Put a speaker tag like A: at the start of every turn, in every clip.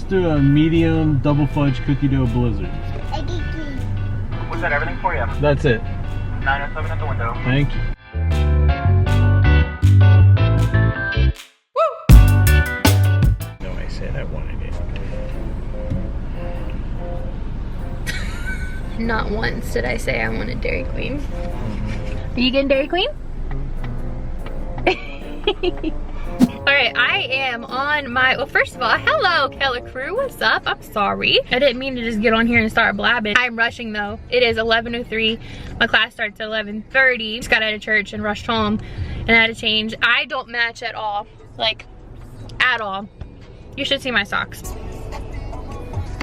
A: Let's do a medium double fudge cookie dough blizzard.
B: Was that everything for you?
A: That's it.
B: 907 at the window.
A: Thank you. No, I said I wanted it.
C: Not once did I say I wanted Dairy Queen. Are you getting Dairy Queen? Alright, I am on my, well, first of all, hello Keller crew, what's up? I'm sorry. I didn't mean to just get on here and start blabbing. I'm rushing though. It is 11:03. My class starts at 11:30. Just got out of church and rushed home and I had to change. I don't match at all, like at all. You should see my socks.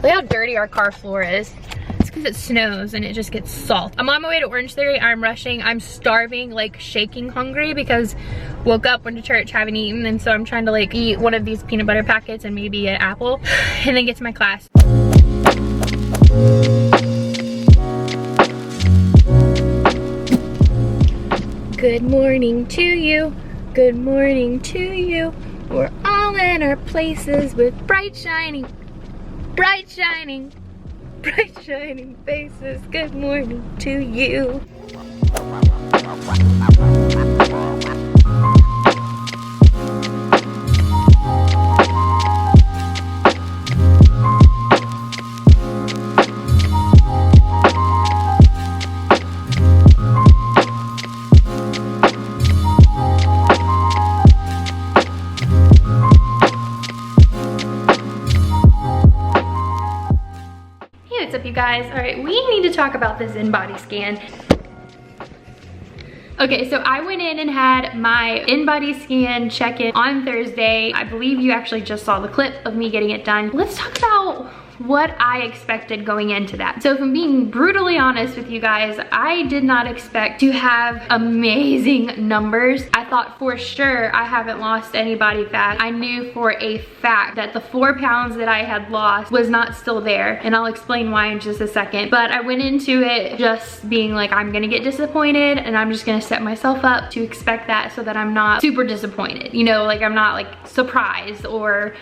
C: Look how dirty our car floor is. It's because it snows and it just gets salt. I'm on my way to Orangetheory. I'm rushing. I'm starving, like shaking hungry because woke up, went to church, haven't eaten, and so I'm trying to like eat one of these peanut butter packets and maybe an apple and then get to my class. Good morning to you. Good morning to you. We're all in our places with bright shining faces. Good morning to you. What's up, you guys? All right, we need to talk about this in-body scan. Okay, so I went in and had my in-body scan check-in on Thursday. I believe you actually just saw the clip of me getting it done. Let's talk about what I expected going into that. So if I'm being brutally honest with you guys, I did not expect to have amazing numbers. I thought for sure I haven't lost any body fat. I knew for a fact that the 4 pounds that I had lost was not still there, and I'll explain why in just a second. But I went into it just being like, I'm gonna get disappointed and I'm just gonna set myself up to expect that so that I'm not super disappointed. You know, like I'm not like surprised or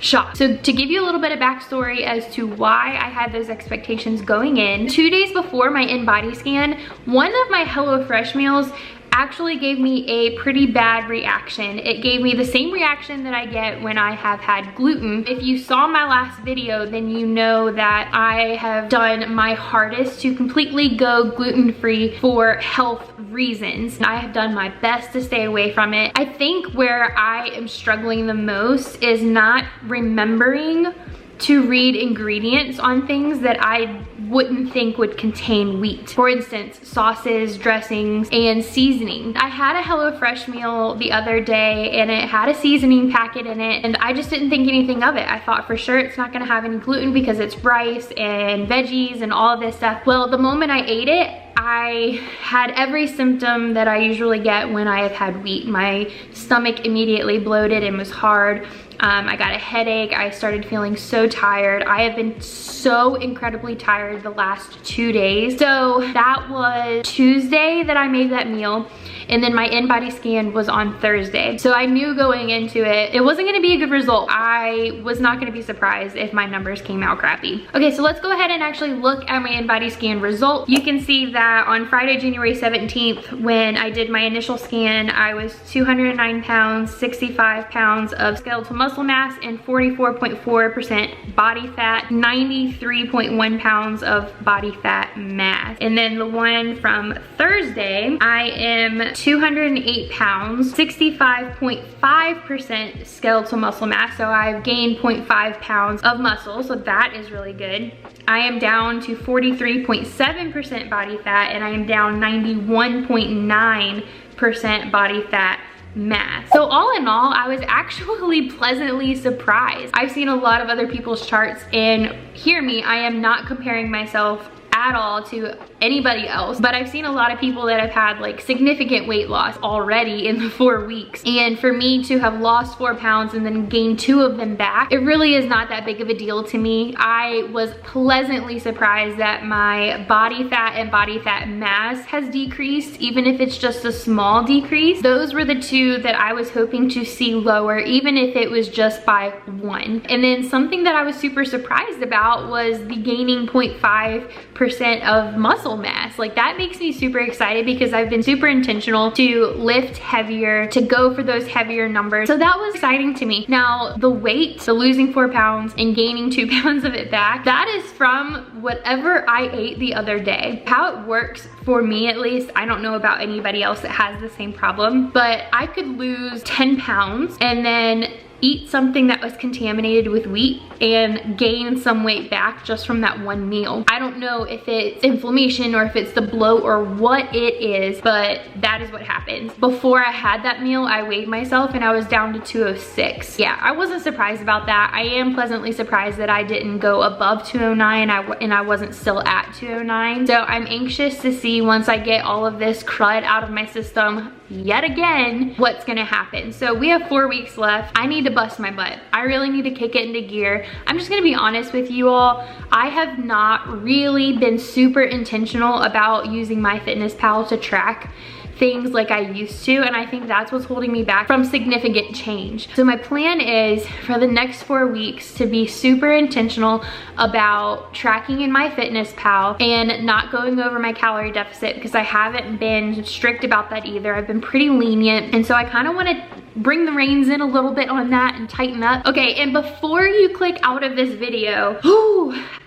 C: shocked. So to give you a little bit of backstory as to why I had those expectations going in, 2 days before my in-body scan, one of my HelloFresh meals actually gave me a pretty bad reaction. It gave me the same reaction that I get when I have had gluten. If you saw my last video, then you know that I have done my hardest to completely go gluten-free for health reasons. I have done my best to stay away from it. I think where I am struggling the most is not remembering to read ingredients on things that I wouldn't think would contain wheat. For instance, sauces, dressings, and seasoning. I had a HelloFresh meal the other day and it had a seasoning packet in it and I just didn't think anything of it. I thought for sure it's not gonna have any gluten because it's rice and veggies and all of this stuff. Well, the moment I ate it, I had every symptom that I usually get when I have had wheat. My stomach immediately bloated and was hard. I got a headache. I started feeling so tired. I have been so incredibly tired the last 2 days. So that was Tuesday that I made that meal. And then my in-body scan was on Thursday. So I knew going into it, it wasn't gonna be a good result. I was not gonna be surprised if my numbers came out crappy. Okay, so let's go ahead and actually look at my in-body scan result. You can see that on Friday, January 17th, when I did my initial scan, I was 209 pounds, 65 pounds of skeletal muscle mass, and 44.4% body fat, 93.1 pounds of body fat mass. And then the one from Thursday, I am 208 pounds, 65.5% skeletal muscle mass. So I've gained 0.5 pounds of muscle. So that is really good. I am down to 43.7% body fat and I am down 91.9% body fat mass. So all in all, I was actually pleasantly surprised. I've seen a lot of other people's charts and hear me, I am not comparing myself at all to anybody else, but I've seen a lot of people that have had like significant weight loss already in the 4 weeks. And for me to have lost 4 pounds and then gained 2 of them back, it really is not that big of a deal to me. I was pleasantly surprised that my body fat and body fat mass has decreased, even if it's just a small decrease. Those were the 2 that I was hoping to see lower, even if it was just by 1. And then something that I was super surprised about was the gaining 0.5% of muscle mass. Like, that makes me super excited because I've been super intentional to lift heavier, to go for those heavier numbers. So that was exciting to me. Now, the weight, so losing 4 pounds and gaining 2 pounds of it back, that is from whatever I ate the other day. How it works for me, at least, I don't know about anybody else that has the same problem, but I could lose 10 pounds and then eat something that was contaminated with wheat and gain some weight back just from that one meal. I don't know if it's inflammation or if it's the bloat or what it is, but that is what happens. Before I had that meal, I weighed myself and I was down to 206. Yeah, I wasn't surprised about that. I am pleasantly surprised that I didn't go above 209 and I wasn't still at 209. So I'm anxious to see, once I get all of this crud out of my system yet again, what's gonna happen. So we have 4 weeks left. I need to bust my butt. I really need to kick it into gear. I'm just gonna be honest with you all. I have not really been super intentional about using MyFitnessPal to track things like I used to, and I think that's what's holding me back from significant change. So my plan is for the next 4 weeks to be super intentional about tracking in MyFitnessPal and not going over my calorie deficit, because I haven't been strict about that either. I've been pretty lenient, and so I kind of want to bring the reins in a little bit on that and tighten up. Okay, and before you click out of this video,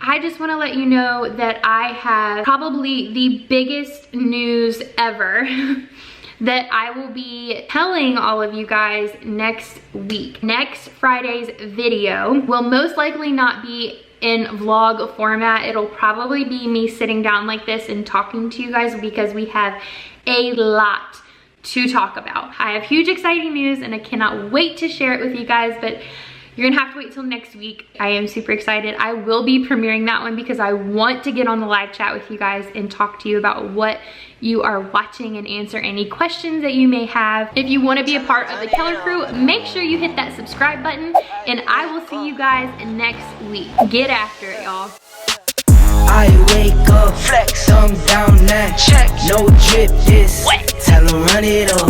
C: I just want to let you know that I have probably the biggest news ever that I will be telling all of you guys next week. Next Friday's video will most likely not be in vlog format. It'll probably be me sitting down like this and talking to you guys, because we have a lot to talk about. I have huge exciting news and I cannot wait to share it with you guys, but you're gonna have to wait till next week. I am super excited. I will be premiering that one because I want to get on the live chat with you guys and talk to you about what you are watching and answer any questions that you may have. If you want to be a part of the Keller crew, make sure you hit that subscribe button, and I will see you guys next week. Get after it, y'all.
D: I wake up, flex, thumb down now, check, no drip this, wet. Tell 'em run it up,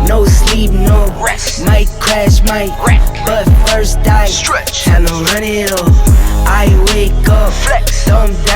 D: no sleep, no rest, might crash, might wreck, but first I stretch, tell 'em run it up. I wake up, flex, thumb down.